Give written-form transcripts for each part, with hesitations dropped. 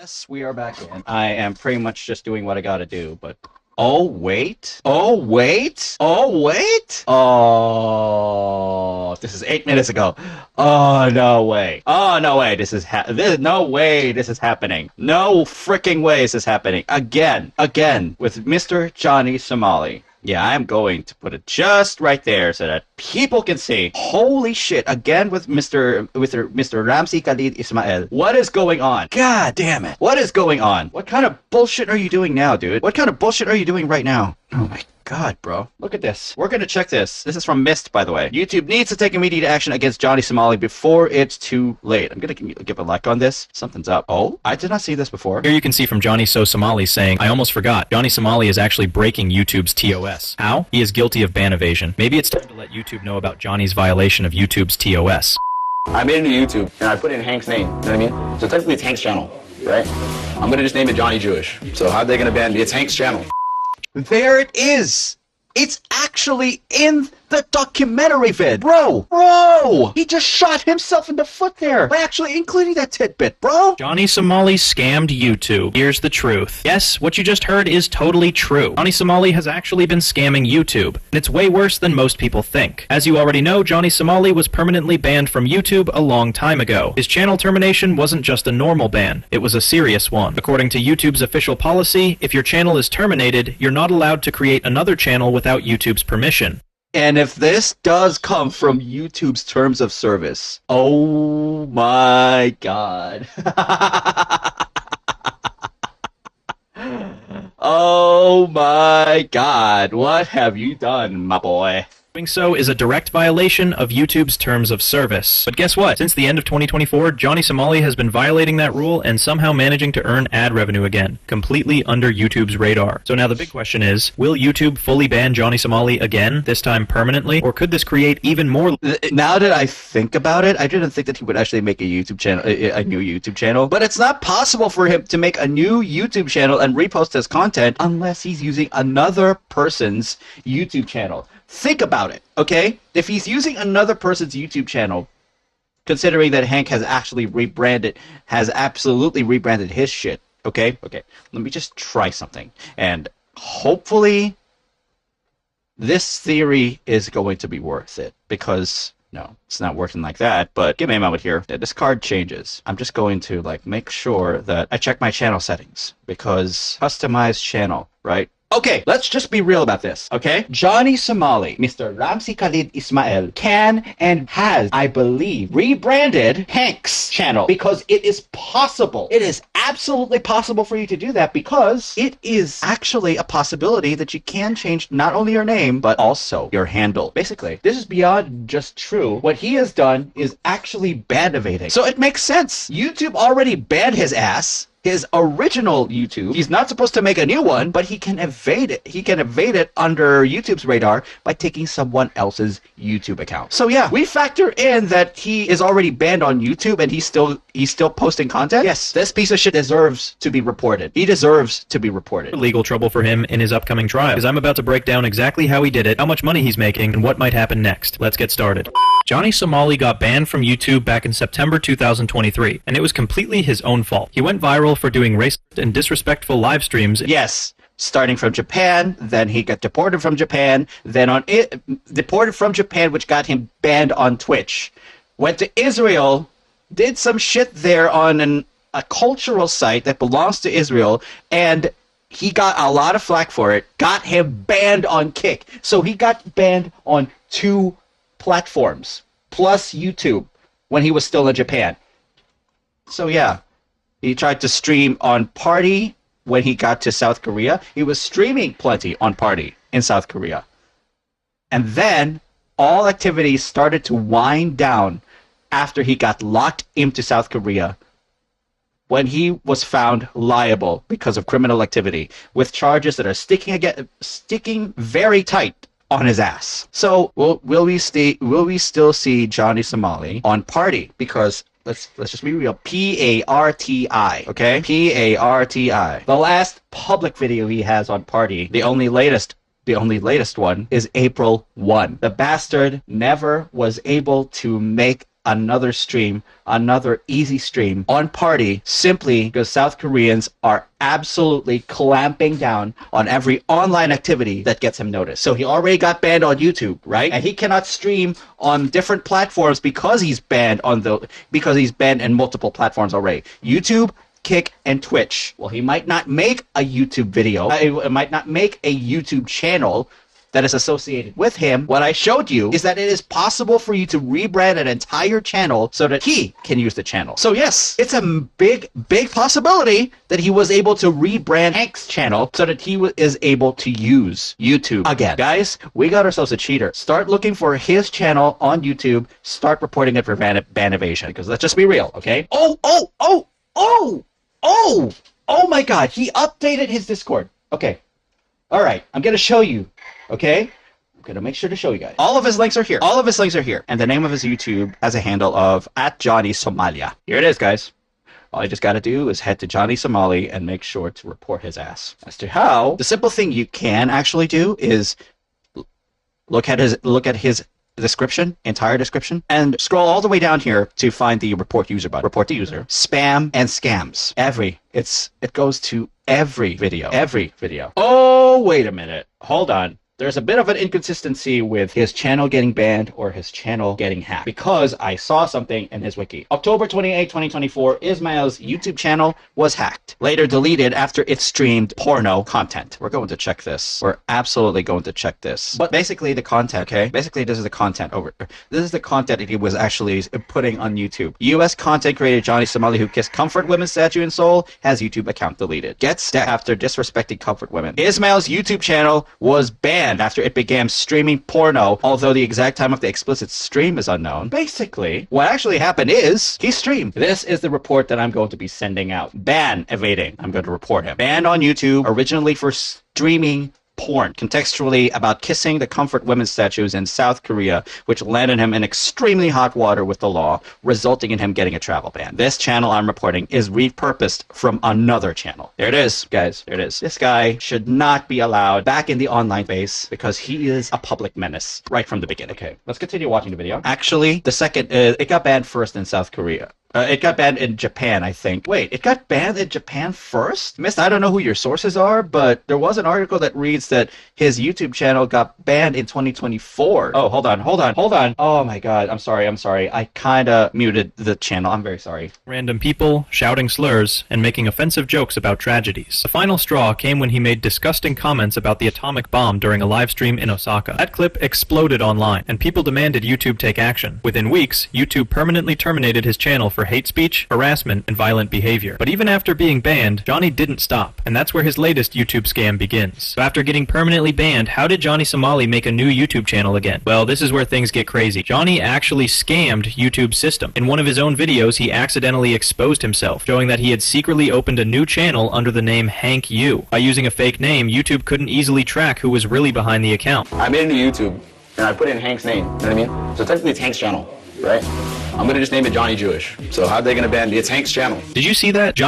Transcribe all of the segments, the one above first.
Yes, we are back in. I am pretty much just doing what I gotta do, but... Oh, wait. Oh, wait. Oh, wait. Oh, this is 8 minutes ago. Oh, no way. Oh, no way. No way this is happening. No freaking way this is happening. Again, with Mr. Johnny Somali. Yeah, I'm going to put it just right there so that people can see. Holy shit, again with Mr. Ramzi Khalid Ismail. What is going on? God damn it. What is going on? What kind of bullshit are you doing now, dude? What kind of bullshit are you doing right now? Oh my god, bro. Look at this. We're gonna check this. This is from Mist, by the way. YouTube needs to take immediate action against Johnny Somali before it's too late. I'm gonna give a like on this. Something's up. Oh, I did not see this before. Here you can see from Johnny Somali saying, I almost forgot. Johnny Somali is actually breaking YouTube's TOS. How? He is guilty of ban evasion. Maybe it's time to let YouTube know about Johnny's violation of YouTube's TOS. I made a new YouTube, and I put in Hank's name, you know what I mean? So technically it's Hank's channel, right? I'm gonna just name it Johnny Jewish. So how are they gonna ban me? It's Hank's channel. There it is! It's actually in the documentary vid! Bro! He just shot himself in the foot there by actually including that tidbit, bro! Johnny Somali scammed YouTube. Here's the truth. Yes, what you just heard is totally true. Johnny Somali has actually been scamming YouTube, and it's way worse than most people think. As you already know, Johnny Somali was permanently banned from YouTube a long time ago. His channel termination wasn't just a normal ban, it was a serious one. According to YouTube's official policy, if your channel is terminated, you're not allowed to create another channel without YouTube's permission. And if this does come from YouTube's terms of service, oh my god. Oh my god, what have you done, my boy? Doing so is a direct violation of YouTube's terms of service. But guess what? Since the end of 2024, Johnny Somali has been violating that rule and somehow managing to earn ad revenue again, completely under YouTube's radar. So now the big question is, will YouTube fully ban Johnny Somali again, this time permanently, or could this create even more... Now that I think about it, I didn't think that he would actually make a YouTube channel, a new YouTube channel, but it's not possible for him to make a new YouTube channel and repost his content unless he's using another person's YouTube channel. Think about it, okay? If he's using another person's YouTube channel, considering that Hank has actually absolutely rebranded his shit, okay? Okay, let me just try something. And hopefully, this theory is going to be worth it, because, no, it's not working like that, but give me a moment here. This card changes. I'm just going to, like, make sure that I check my channel settings, because customize channel, right? Okay, let's just be real about this, okay? Johnny Somali, Mr. Ramzi Khalid Ismail, can and has, I believe, rebranded Hank's channel because it is possible. It is absolutely possible for you to do that because it is actually a possibility that you can change not only your name, but also your handle. Basically, this is beyond just true. What he has done is actually ban evading. So it makes sense. YouTube already banned his ass. His original YouTube. He's not supposed to make a new one, but he can evade it. He can evade it under YouTube's radar by taking someone else's YouTube account. So yeah, we factor in that he is already banned on YouTube and he's still posting content. Yes, this piece of shit deserves to be reported. He deserves to be reported. Legal trouble for him in his upcoming trial, because I'm about to break down exactly how he did it, how much money he's making, and what might happen next. Let's get started. Johnny Somali got banned from YouTube back in September 2023, and it was completely his own fault. He went viral for doing racist and disrespectful live streams. Yes, starting from Japan, then he got deported from Japan, then deported from Japan, which got him banned on Twitch. Went to Israel, did some shit there on a cultural site that belongs to Israel, and he got a lot of flack for it, got him banned on Kick. So he got banned on 2 platforms, plus YouTube, when he was still in Japan. So yeah, he tried to stream on Party when he got to South Korea. He was streaming plenty on Party in South Korea. And then all activities started to wind down after he got locked into South Korea when he was found liable because of criminal activity with charges that are sticking very tight on his ass. So will we still see Johnny Somali on Party? Because let's just be real. P-A-R-T-I, okay? P-A-R-T-I. The last public video he has on Party, the only latest one, is April 1. The bastard never was able to make another stream, another easy stream on Party simply because South Koreans are absolutely clamping down on every online activity that gets him noticed. So he already got banned on YouTube, right? And he cannot stream on different platforms because he's banned in multiple platforms already. YouTube, Kick, and Twitch. Well, he might not make a YouTube video. It might not make a YouTube channel that is associated with him. What I showed you is that it is possible for you to rebrand an entire channel so that he can use the channel. So yes, it's a big possibility that he was able to rebrand Hank's channel so that he is able to use YouTube again. Guys, we got ourselves a cheater. Start looking for his channel on YouTube. Start reporting it for ban evasion, because let's just be real, okay? Oh my God, he updated his Discord. Okay. All right, I'm going to show you. Okay? I'm going to make sure to show you guys. All of his links are here. All of his links are here. And the name of his YouTube has a handle of @JohnnySomalia. Here it is, guys. All you just got to do is head to Johnny Somali and make sure to report his ass. As to how, the simple thing you can actually do is look at his description, entire description, and scroll all the way down here to find the report user button. Report the user. Spam and scams. It goes to every video. Every video. Oh, wait a minute. Hold on. There's a bit of an inconsistency with his channel getting banned or his channel getting hacked, because I saw something in his wiki. October 28, 2024, Ismail's YouTube channel was hacked, later deleted after it streamed porno content. We're going to check this. We're absolutely going to check this. But basically the content, okay? Basically this is the content This is the content that he was actually putting on YouTube. US content creator Johnny Somali, who kissed comfort women's statue in Seoul, has YouTube account deleted. Gets stabbed after disrespecting comfort women. Ismail's YouTube channel was banned after it began streaming porno, although the exact time of the explicit stream is unknown. Basically, what actually happened is he streamed. This is the report that I'm going to be sending out. Ban evading. I'm going to report him. Banned on YouTube, originally for streaming porn, contextually about kissing the comfort women's statues in South Korea, which landed him in extremely hot water with the law, resulting in him getting a travel ban. This channel I'm reporting is repurposed from another channel. There it is, guys. There it is. This guy should not be allowed back in the online space because he is a public menace right from the beginning. Okay, let's continue watching the video. Actually, the second, it got banned first in South Korea. It got banned in Japan, I think. Wait, it got banned in Japan first? Miss, I don't know who your sources are, but there was an article that reads that his YouTube channel got banned in 2024. Oh, hold on. Oh my God, I'm sorry. I kinda muted the channel. I'm very sorry. Random people, shouting slurs, and making offensive jokes about tragedies. The final straw came when he made disgusting comments about the atomic bomb during a live stream in Osaka. That clip exploded online, and people demanded YouTube take action. Within weeks, YouTube permanently terminated his channel for hate speech, harassment, and violent behavior. But even after being banned, Johnny didn't stop, and that's where his latest YouTube scam begins. So after getting permanently banned, how did Johnny Somali make a new YouTube channel again? Well, this is where things get crazy. Johnny actually scammed YouTube's system. In one of his own videos, he accidentally exposed himself, showing that he had secretly opened a new channel under the name Hank U. By using a fake name, YouTube couldn't easily track who was really behind the account. I made a new YouTube, and I put in Hank's name, you know what I mean? So technically it's Hank's channel, right? I'm gonna just name it Johnny Jewish. So how are they gonna ban? It's Hank's channel. Did you see that?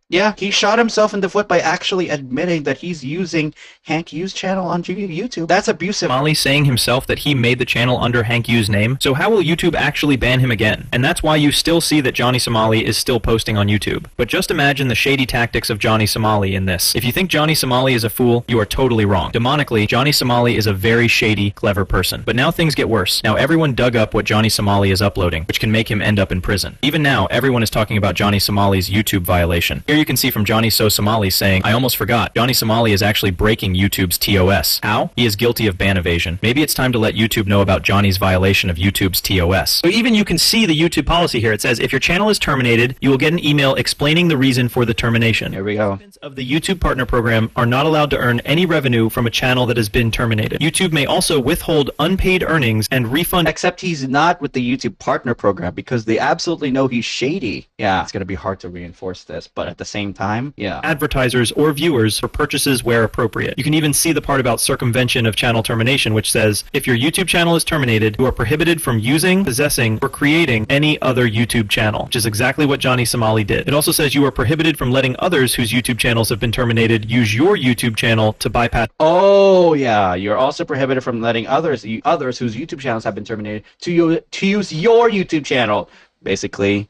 Yeah, he shot himself in the foot by actually admitting that he's using Hank U's channel on YouTube. That's abusive. Somali saying himself that he made the channel under Hank U's name. So how will YouTube actually ban him again? And that's why you still see that Johnny Somali is still posting on YouTube. But just imagine the shady tactics of Johnny Somali in this. If you think Johnny Somali is a fool, you are totally wrong. Demonically, Johnny Somali is a very shady, clever person. But now things get worse. Now everyone dug up what Johnny Somali is uploading, which can make him end up in prison. Even now, everyone is talking about Johnny Somali's YouTube violation. Here you can see from Johnny So Somali saying, I almost forgot, Johnny Somali is actually breaking YouTube's TOS. How? He is guilty of ban evasion. Maybe it's time to let YouTube know about Johnny's violation of YouTube's TOS. So even you can see the YouTube policy here. It says, if your channel is terminated, you will get an email explaining the reason for the termination. Here we go. Participants of the YouTube Partner Program are not allowed to earn any revenue from a channel that has been terminated. YouTube may also withhold unpaid earnings and refund. Except he's not with the YouTube Partner Program because they absolutely know he's shady. Yeah, it's going to be hard to reinforce this, but at the same time, yeah. Advertisers or viewers for purchases where appropriate. You can even see the part about circumvention of channel termination, which says, if your YouTube channel is terminated, you are prohibited from using, possessing, or creating any other YouTube channel, which is exactly what Johnny Somali did. It also says you are prohibited from letting others whose YouTube channels have been terminated use your YouTube channel to bypass. Oh, yeah. You're also prohibited from letting others whose YouTube channels have been terminated to use your YouTube channel channel. Basically,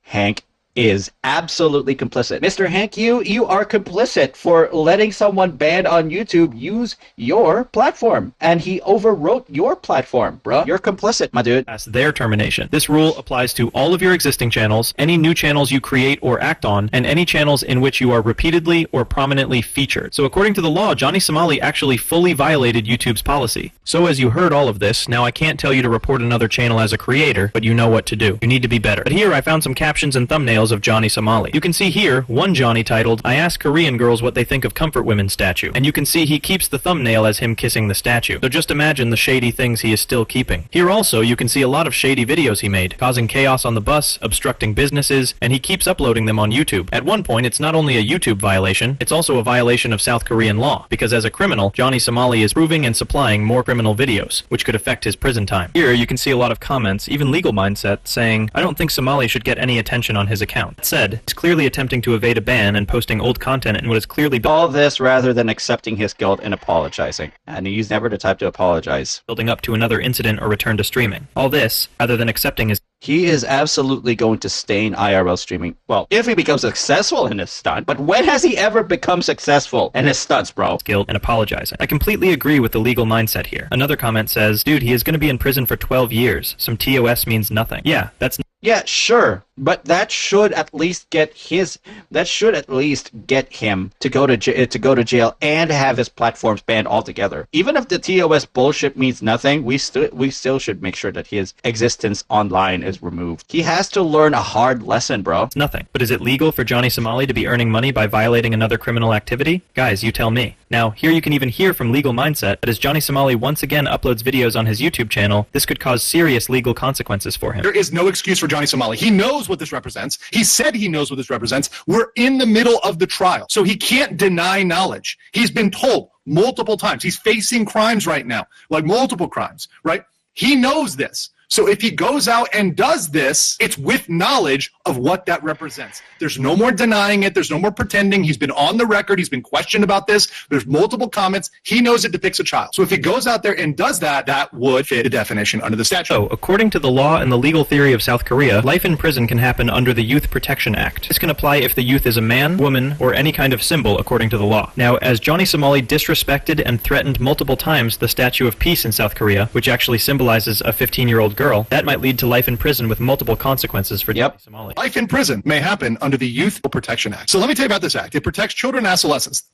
Hank is absolutely complicit. Mr. Hank, you are complicit for letting someone banned on YouTube use your platform. And he overwrote your platform, bro. You're complicit, my dude. That's their termination. This rule applies to all of your existing channels, any new channels you create or act on, and any channels in which you are repeatedly or prominently featured. So according to the law, Johnny Somali actually fully violated YouTube's policy. So as you heard all of this, now I can't tell you to report another channel as a creator, but you know what to do. You need to be better. But here I found some captions and thumbnails of Johnny Somali. You can see here one Johnny titled, "I ask Korean girls what they think of Comfort Women statue." And you can see he keeps the thumbnail as him kissing the statue. So just imagine the shady things he is still keeping. Here also you can see a lot of shady videos he made, causing chaos on the bus, obstructing businesses, and he keeps uploading them on YouTube. At one point it's not only a YouTube violation, it's also a violation of South Korean law, because as a criminal, Johnny Somali is proving and supplying more criminal videos, which could affect his prison time. Here you can see a lot of comments, even Legal Mindset, saying, "I don't think Somali should get any attention on his account." That said, he's clearly attempting to evade a ban and posting old content in what is clearly All this rather than accepting his guilt and apologizing. And he's never the type to apologize. building up to another incident or return to streaming. All this, rather than accepting his He is absolutely going to stay in IRL streaming. Well, if he becomes successful in his stunt. But when has he ever become successful in his stunts, bro? guilt and apologizing. I completely agree with the Legal Mindset here. Another comment says, "Dude, he is going to be in prison for 12 years. Some TOS means nothing." Yeah, that's Yeah, sure. But that should at least get him to go to jail and have his platforms banned altogether. Even if the TOS bullshit means nothing, we still should make sure that his existence online is removed. He has to learn a hard lesson, bro. nothing. But is it legal for Johnny Somali to be earning money by violating another criminal activity? Guys, you tell me. Now, here you can even hear from Legal Mindset that as Johnny Somali once again uploads videos on his YouTube channel, this could cause serious legal consequences for him. There is no excuse for Johnny Somali. He knows what this represents. He said he knows what this represents. We're in the middle of the trial, so he can't deny knowledge. He's been told multiple times. He's facing crimes right now, like multiple crimes, right? He knows this. So if he goes out and does this, it's with knowledge of what that represents. There's no more denying it. There's no more pretending. He's been on the record. He's been questioned about this. There's multiple comments. He knows it depicts a child. So if he goes out there and does that, that would fit the definition under the statute. So, according to the law and the legal theory of South Korea, life in prison can happen under the Youth Protection Act. This can apply if the youth is a man, woman, or any kind of symbol according to the law. Now, as Johnny Somali disrespected and threatened multiple times the Statue of Peace in South Korea, which actually symbolizes a 15-year-old girl, that might lead to life in prison with multiple consequences for Johnny Somali. Life in prison may happen under the Youth Protection Act. So let me tell you about this act. It protects children and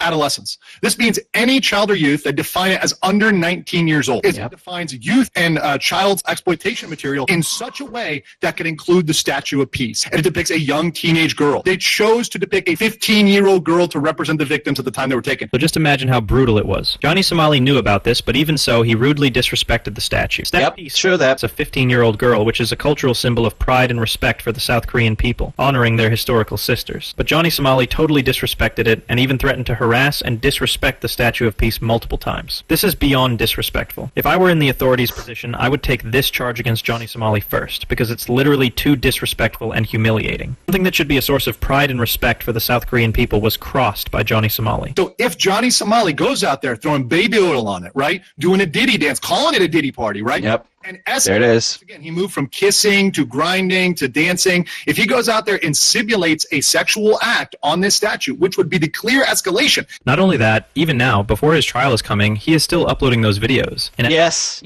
adolescents. This means any child or youth that define it as under 19 years old. It defines youth and child's exploitation material in such a way that can include the Statue of Peace. And it depicts a young teenage girl. They chose to depict a 15-year-old girl to represent the victims at the time they were taken. So just imagine how brutal it was. Johnny Somali knew about this, but even so, he rudely disrespected the statue. Sure that. It's a 15-year-old girl, which is a cultural symbol of pride and respect for the South Korean people, honoring their historical sisters. But Johnny Somali totally disrespected it, and even threatened to harass and disrespect the Statue of Peace multiple times. This is beyond disrespectful. If I were in the authorities' position, I would take this charge against Johnny Somali first, because it's literally too disrespectful and humiliating. Something that should be a source of pride and respect for the South Korean people was crossed by Johnny Somali. So if Johnny Somali goes out there throwing baby oil on it, right, doing a Diddy dance, calling it a Diddy party, right? Yep. And there it is. Again, he moved from kissing to grinding to dancing. If he goes out there and simulates a sexual act on this statue, which would be the clear escalation. Not only that, even now, before his trial is coming, he is still uploading those videos. And Yes.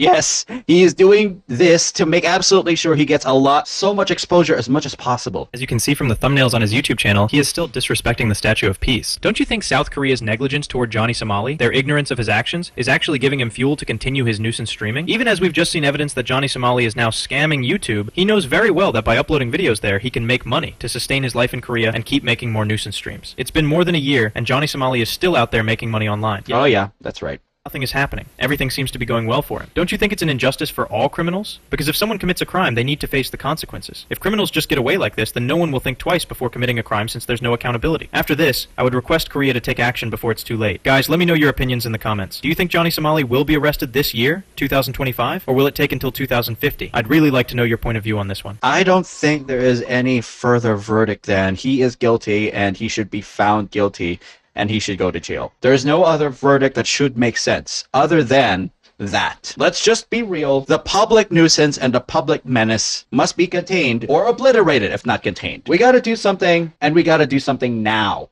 He is doing this to make absolutely sure he gets so much exposure as much as possible. as you can see from the thumbnails on his YouTube channel, he is still disrespecting the Statue of Peace. Don't you think South Korea's negligence toward Johnny Somali, their ignorance of his actions, is actually giving him fuel to continue his nuisance streaming? Even as we've just seen evidence that Johnny Somali is now scamming YouTube, he knows very well that by uploading videos there, he can make money to sustain his life in Korea and keep making more nuisance streams. It's been more than a year, and Johnny Somali is still out there making money online. Oh yeah, that's right. Nothing is happening. Everything seems to be going well for him. Don't you think it's an injustice for all criminals? Because if someone commits a crime, they need to face the consequences. If criminals just get away like this, then no one will think twice before committing a crime since there's no accountability. After this, I would request Korea to take action before it's too late. Guys, let me know your opinions in the comments. Do you think Johnny Somali will be arrested this year, 2025, or will it take until 2050? I'd really like to know your point of view on this one. I don't think there is any further verdict than he is guilty and he should be found guilty and he should go to jail. There is no other verdict that should make sense other than that. Let's just be real. The public nuisance and the public menace must be contained or obliterated if not contained. We gotta do something, and we gotta do something now.